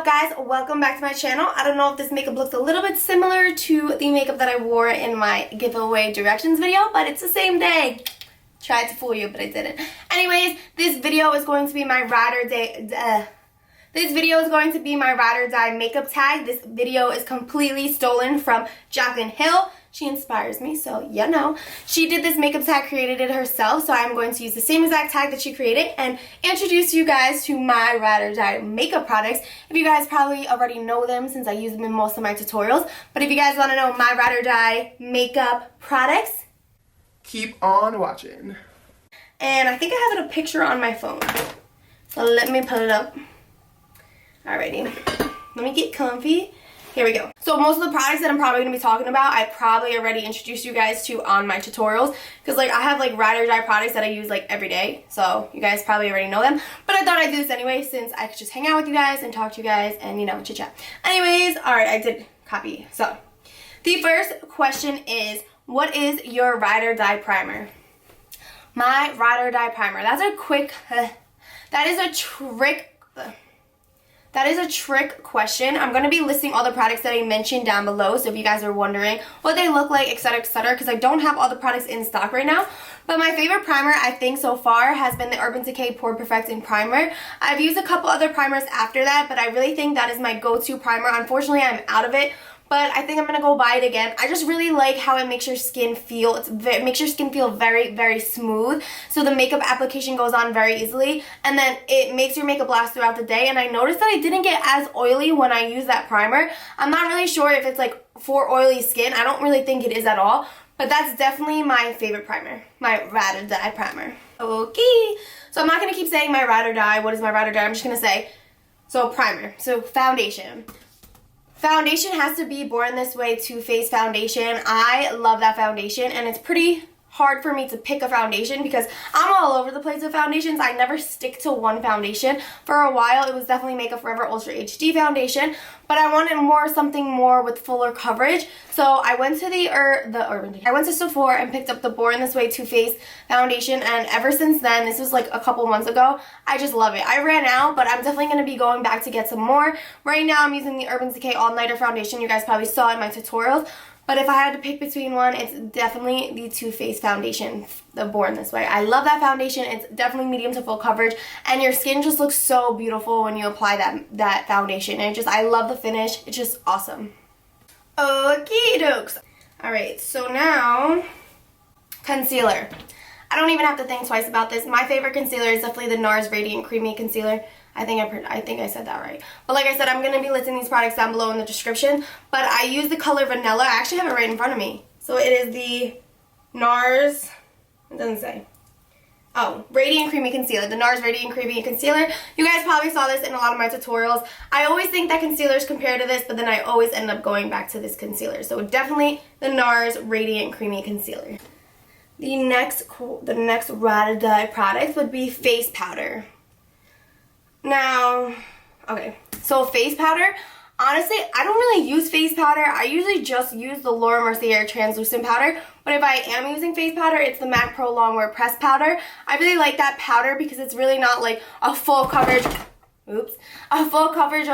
up, guys? Welcome back to my channel. I don't know if this makeup looks a little bit similar to the makeup that I wore in my giveaway directions video, but it's the same day. Tried to fool you, but I didn't. Anyways, this video is going to be my ride or die. This video is going to be my ride or die makeup tag. This video is completely stolen from Jaclyn Hill. She inspires me, so you know. She did this makeup tag, created it herself, so I'm going to use the same exact tag that she created and introduce you guys to my ride or die makeup products. If you guys probably already know them since I use them in most of my tutorials, but if you guys want to know my ride or die makeup products, keep on watching. And I think I have a picture on my phone, so let me pull it up. Alrighty, let me get comfy. Here we go. So most of the products that I'm probably going to be talking about, I probably already introduced you guys to on my tutorials. Because like I have like ride or die products that I use like every day. So you guys probably already know them. But I thought I'd do this anyway since I could just hang out with you guys and talk to you guys and, you know, chit chat. Anyways, alright, I did copy. So the first question is, what is your ride or die primer? My ride or die primer. That's a quick, that is a trick question. I'm going to be listing all the products that I mentioned down below, so if you guys are wondering what they look like, etc, because I don't have all the products in stock right now. But my favorite primer, I think, so far has been the Urban Decay Pore Perfecting Primer. I've used a couple other primers after that, but I really think that is my go-to primer. Unfortunately, I'm out of it, but I think I'm going to go buy it again. I just really like how it makes your skin feel, it makes your skin feel very, very smooth. So the makeup application goes on very easily. And then it makes your makeup last throughout the day. And I noticed that I didn't get as oily when I used that primer. I'm not really sure if it's like for oily skin. I don't really think it is at all. But that's definitely my favorite primer. My ride or die primer. Okay. So I'm not going to keep saying my ride or die. What is my ride or die? I'm just going to say, so primer. So foundation. Foundation has to be Born This Way Too Faced foundation. I love that foundation, and it's pretty hard for me to pick a foundation because I'm all over the place with foundations. I never stick to one foundation. For a while, it was definitely Makeup Forever Ultra HD foundation, but I wanted something more with fuller coverage. So I went to I went to Sephora and picked up the Born This Way Too Faced foundation, and ever since then, this was like a couple months ago, I just love it. I ran out, but I'm definitely going to be going back to get some more. Right now, I'm using the Urban Decay All Nighter foundation. You guys probably saw in my tutorials. But if I had to pick between one, it's definitely the Too Faced foundation, the Born This Way. I love that foundation. It's definitely medium to full coverage, and your skin just looks so beautiful when you apply that foundation. And I love the finish. It's just awesome. Okie dokes. Alright, so now, concealer. I don't even have to think twice about this. My favorite concealer is definitely the Nars Radiant Creamy Concealer. I think I said that right. But like I said, I'm going to be listing these products down below in the description. But I use the color Vanilla. I actually have it right in front of me. So it is the Nars, it doesn't say. Oh, Radiant Creamy Concealer. The Nars Radiant Creamy Concealer. You guys probably saw this in a lot of my tutorials. I always think that concealers compare to this, but then I always end up going back to this concealer. So definitely the Nars Radiant Creamy Concealer. The next ride or die product would be face powder. Now, okay, so face powder, honestly, I don't really use face powder. I usually just use the Laura Mercier translucent powder, but if I am using face powder, it's the MAC Pro Longwear Press Powder. I really like that powder because it's really not like a full coverage, or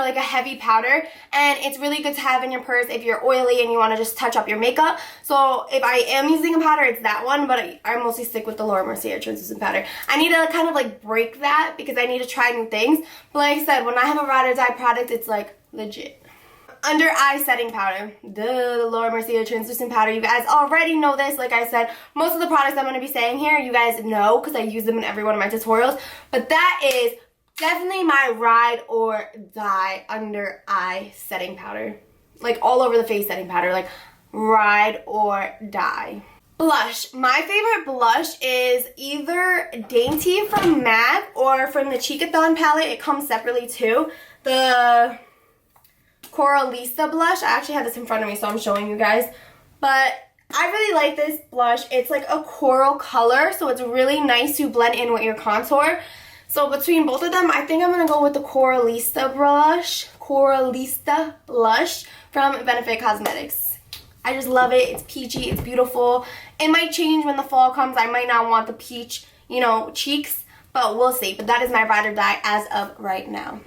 like a heavy powder, and it's really good to have in your purse if you're oily and you want to just touch up your makeup. So if I am using a powder, it's that one, but I mostly stick with the Laura Mercier translucent powder. I need to kind of like break that because I need to try new things, but like I said, when I have a ride or die product, it's like legit. Under eye setting powder, the Laura Mercier translucent powder. You guys already know this. Like I said, most of the products I'm going to be saying here, you guys know because I use them in every one of my tutorials, but that is definitely my ride or die under eye setting powder. Like all over the face setting powder. Like ride or die. Blush. My favorite blush is either Dainty from MAC or from the Cheekathon palette. It comes separately too. The Coralista blush. I actually have this in front of me, so I'm showing you guys. But I really like this blush. It's like a coral color, so it's really nice to blend in with your contour. So between both of them, I think I'm going to go with the Coralista blush from Benefit Cosmetics. I just love it. It's peachy. It's beautiful. It might change when the fall comes. I might not want the peach, you know, cheeks, but we'll see. But that is my ride or die as of right now.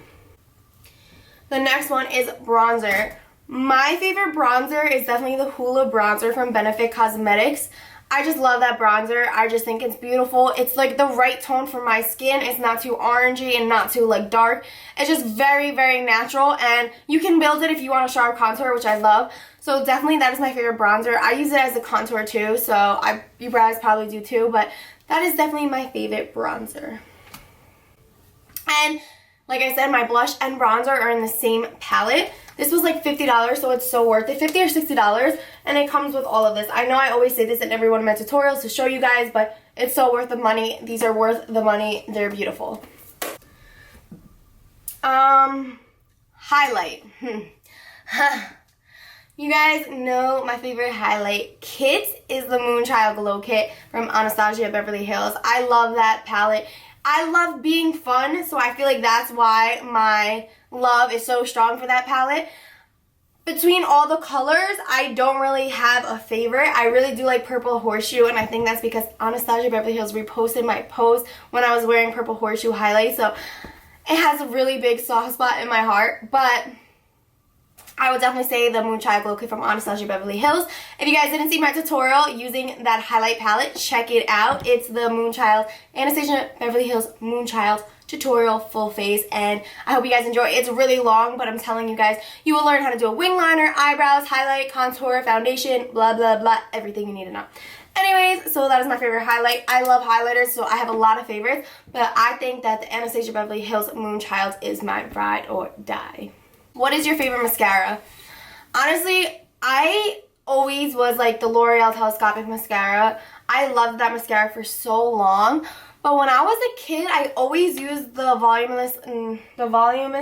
The next one is bronzer. My favorite bronzer is definitely the HOOLA bronzer from Benefit Cosmetics. I just love that bronzer. I just think it's beautiful. It's like the right tone for my skin. It's not too orangey and not too like dark. It's just very, very natural, and you can build it if you want a sharp contour, which I love. So definitely that is my favorite bronzer. I use it as a contour too, so you guys probably do too, but that is definitely my favorite bronzer. And like I said, my blush and bronzer are in the same palette. This was like $50, so it's so worth it. $50 or $60, and it comes with all of this. I know I always say this in every one of my tutorials to show you guys, but it's so worth the money. These are worth the money. They're beautiful. Highlight. You guys know my favorite highlight kit is the Moonchild Glow Kit from Anastasia Beverly Hills. I love that palette. I love being fun, so I feel like that's why my love is so strong for that palette. Between all the colors, I don't really have a favorite. I really do like Purple Horseshoe, and I think that's because Anastasia Beverly Hills reposted my post when I was wearing Purple Horseshoe highlight, so it has a really big soft spot in my heart. But I would definitely say the Moonchild Glow Kit from Anastasia Beverly Hills. If you guys didn't see my tutorial using that highlight palette, check it out. It's the Anastasia Beverly Hills Moonchild tutorial full face, and I hope you guys enjoy. It's really long, but I'm telling you guys, you will learn how to do a wing liner, eyebrows, highlight, contour, foundation, blah, blah, blah, everything you need to know. Anyways, so that is my favorite highlight. I love highlighters, so I have a lot of favorites, but I think that the Anastasia Beverly Hills Moonchild is my ride or die. What is your favorite mascara? Honestly, I always was like the L'Oreal Telescopic Mascara. I loved that mascara for so long. But when I was a kid, I always used the voluminous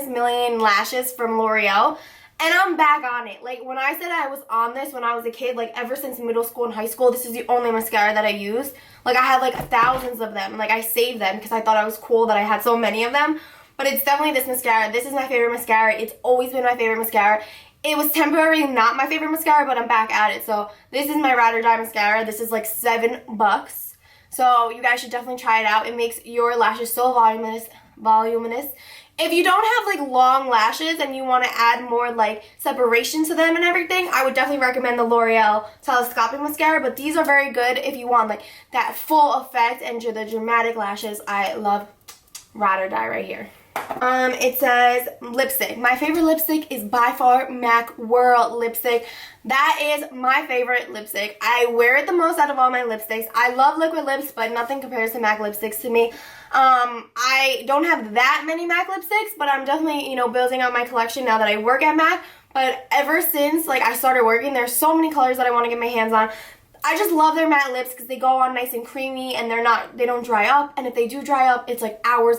Million Lashes from L'Oreal. And I'm back on it. Like, when I said I was on this when I was a kid, like, ever since middle school and high school, this is the only mascara that I used. Like, I had, like, thousands of them. And, like, I saved them because I thought I was cool that I had so many of them. But it's definitely this mascara. This is my favorite mascara. It's always been my favorite mascara. It was temporarily not my favorite mascara, but I'm back at it. So, this is my ride or die mascara. This is, like, $7. So, you guys should definitely try it out. It makes your lashes so voluminous. If you don't have like long lashes and you want to add more like separation to them and everything, I would definitely recommend the L'Oreal Telescopic Mascara. But these are very good if you want like that full effect and the dramatic lashes. I love ride or die right here. It says lipstick. My favorite lipstick is by far MAC Whirl lipstick. That is my favorite lipstick. I wear it the most out of all my lipsticks. I love liquid lips, but nothing compares to MAC lipsticks to me. I don't have that many MAC lipsticks, but I'm definitely, you know, building out my collection now that I work at MAC. But ever since like I started working, there's so many colors that I want to get my hands on. I just love their matte lips because they go on nice and creamy and they don't dry up. And if they do dry up, it's like hours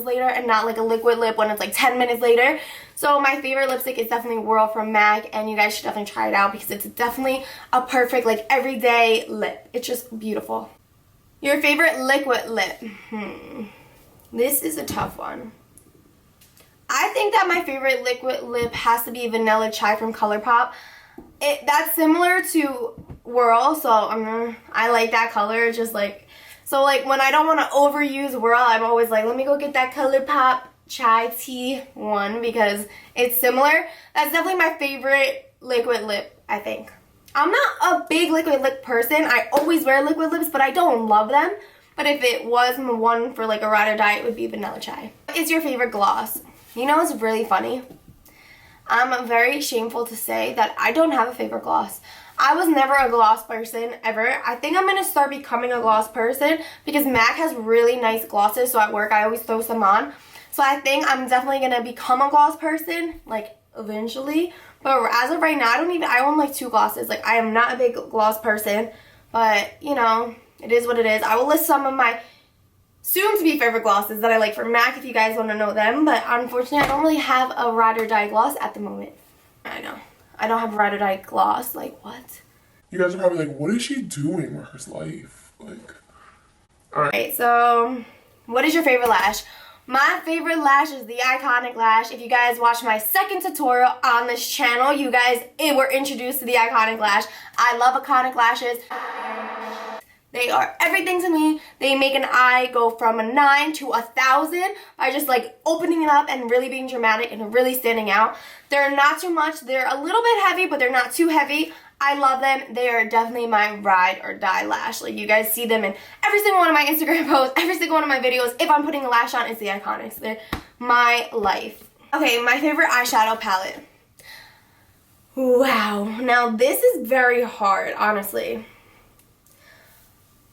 later and not like a liquid lip when it's like 10 minutes later. So my favorite lipstick is definitely Whirl from MAC, and you guys should definitely try it out because it's definitely a perfect like everyday lip. It's just beautiful. Your favorite liquid lip? This is a tough one. I think that my favorite liquid lip has to be Vanilla Chai from ColourPop. That's similar to Whirl, so I like that color. Just like, so like when I don't want to overuse Whirl, I'm always like, let me go get that ColourPop Chai Tea one because it's similar. That's definitely my favorite liquid lip, I think. I'm not a big liquid lip person. I always wear liquid lips, but I don't love them. But if it was one for like a ride or die, it would be Vanilla Chai. What is your favorite gloss? You know what's really funny? I'm very shameful to say that I don't have a favorite gloss. I was never a gloss person ever. I think I'm going to start becoming a gloss person because MAC has really nice glosses, so at work I always throw some on. So I think I'm definitely going to become a gloss person, like eventually. But as of right now, I own like 2 glosses. Like, I am not a big gloss person, but you know, it is what it is. I will list some of my soon-to-be favorite glosses that I like from MAC if you guys want to know them, but unfortunately I don't really have a ride or die gloss at the moment. I know. I don't have a ride or die gloss. Like, what? You guys are probably like, what is she doing with her life? Like, alright, so what is your favorite lash? My favorite lash is the Iconic Lash. If you guys watched my second tutorial on this channel, you guys were introduced to the Iconic Lash. I love Iconic Lashes. They are everything to me. They make an eye go from a 9 to 1,000 by just like opening it up and really being dramatic and really standing out. They're not too much. They're a little bit heavy, but they're not too heavy. I love them. They are definitely my ride or die lash. Like, you guys see them in every single one of my Instagram posts, every single one of my videos. If I'm putting a lash on, it's the Iconics. They're my life. Okay, my favorite eyeshadow palette. Wow. Now, this is very hard, honestly.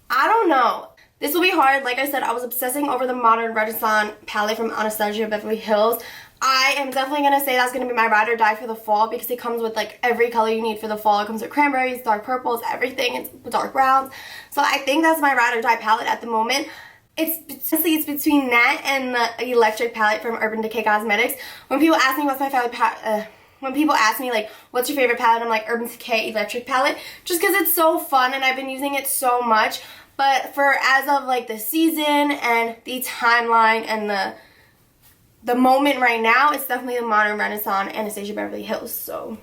I don't know. This will be hard. Like I said, I was obsessing over the Modern Renaissance palette from Anastasia Beverly Hills. I am definitely going to say that's going to be my ride or die for the fall because it comes with like every color you need for the fall. It comes with cranberries, dark purples, everything. It's dark browns. So I think that's my ride or die palette at the moment. It's between that and the electric palette from Urban Decay Cosmetics. When people ask me what's my favorite palette, when people ask me like what's your favorite palette, I'm like Urban Decay electric palette, just because it's so fun and I've been using it so much. But for as of like the season and the timeline and the moment right now, it's definitely the Modern Renaissance Anastasia Beverly Hills. So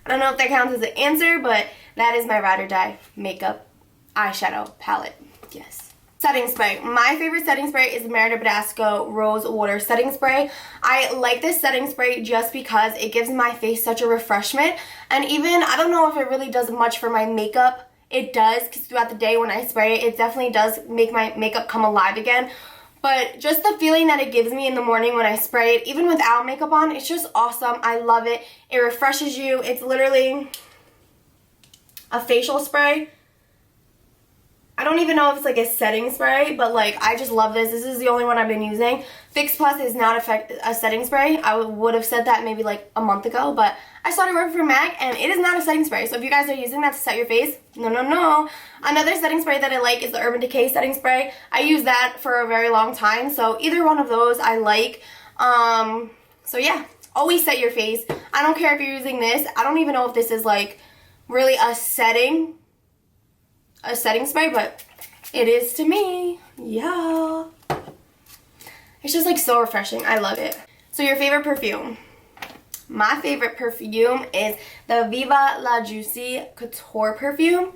I don't know if that counts as an answer, but that is my ride or die makeup eyeshadow palette. Yes. Setting spray. My favorite setting spray is the Merida Badasco Rose Water Setting Spray. I like this setting spray just because it gives my face such a refreshment. And even, I don't know if it really does much for my makeup. It does, because throughout the day when I spray it, it definitely does make my makeup come alive again. But just the feeling that it gives me in the morning when I spray it, even without makeup on, it's just awesome. I love it. It refreshes you. It's literally a facial spray. I don't even know if it's like a setting spray, but like I just love this. This is the only one I've been using. Fix Plus is not a setting spray. I would have said that maybe like a month ago, but I started working for MAC and it is not a setting spray. So if you guys are using that to set your face, no. Another setting spray that I like is the Urban Decay setting spray. I use that for a very long time. So either one of those I like. So yeah, always set your face. I don't care if you're using this. I don't even know if this is like really a setting spray, but it is to me. Yeah. It's just like so refreshing. I love it. So your favorite perfume. My favorite perfume is the Viva La Juicy Couture perfume.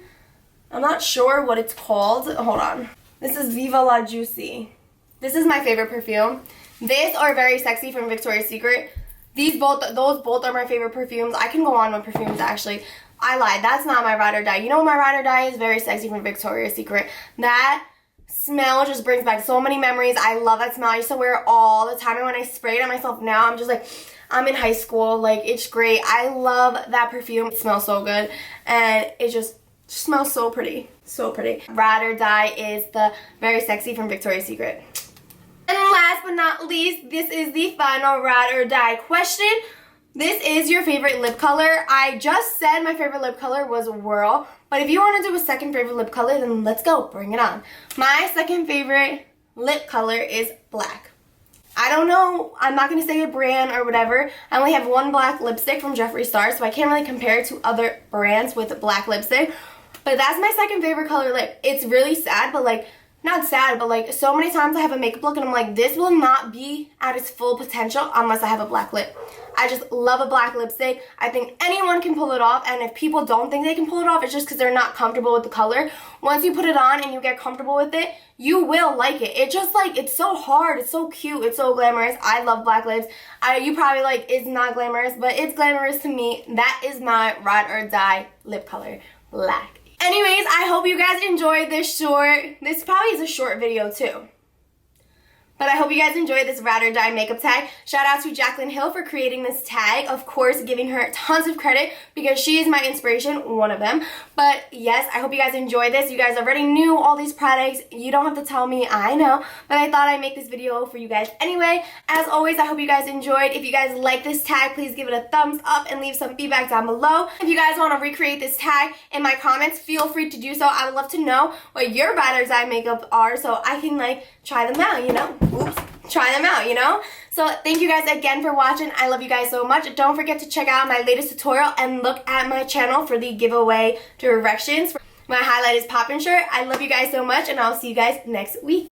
I'm not sure what it's called. Hold on. This is Viva La Juicy. This is my favorite perfume. This or Very Sexy from Victoria's Secret. Those both are my favorite perfumes. I can go on with perfumes actually. I lied. That's not my ride or die. You know what my ride or die is? Very Sexy from Victoria's Secret. That smell just brings back so many memories. I love that smell. I used to wear it all the time. And when I spray it on myself now, I'm just like, I'm in high school. Like, it's great. I love that perfume. It smells so good. And it just smells so pretty. So pretty. Ride or die is the Very Sexy from Victoria's Secret. And last but not least, this is the final ride or die question. This is your favorite lip color. I just said my favorite lip color was Whirl, but if you want to do a second favorite lip color, then let's go, bring it on. My second favorite lip color is black. I don't know, I'm not going to say a brand or whatever. I only have one black lipstick from Jeffree Star, so I can't really compare it to other brands with black lipstick, but that's my second favorite color lip. It's really sad, but like, not sad, but like so many times I have a makeup look and I'm like, this will not be at its full potential unless I have a black lip. I just love a black lipstick. I think anyone can pull it off, and if people don't think they can pull it off, it's just because they're not comfortable with the color. Once you put it on and you get comfortable with it, you will like it. It just like, it's so hard, it's so cute, it's so glamorous. I love black lips. You probably like, it's not glamorous, but it's glamorous to me. That is my ride or die lip color, black. Anyways, I hope you guys enjoyed this this probably is a short video too. But I hope you guys enjoyed this ride or die makeup tag. Shout out to Jaclyn Hill for creating this tag. Of course, giving her tons of credit because she is my inspiration, one of them. But yes, I hope you guys enjoyed this. You guys already knew all these products. You don't have to tell me, I know. But I thought I'd make this video for you guys anyway. As always, I hope you guys enjoyed. If you guys like this tag, please give it a thumbs up and leave some feedback down below. If you guys want to recreate this tag in my comments, feel free to do so. I would love to know what your ride or die makeup are so I can like try them out, you know? Oops. Try them out, you know? So thank you guys again for watching. I love you guys so much. Don't forget to check out my latest tutorial and look at my channel for the giveaway directions. My highlight is poppin' shirt. I love you guys so much, and I'll see you guys next week.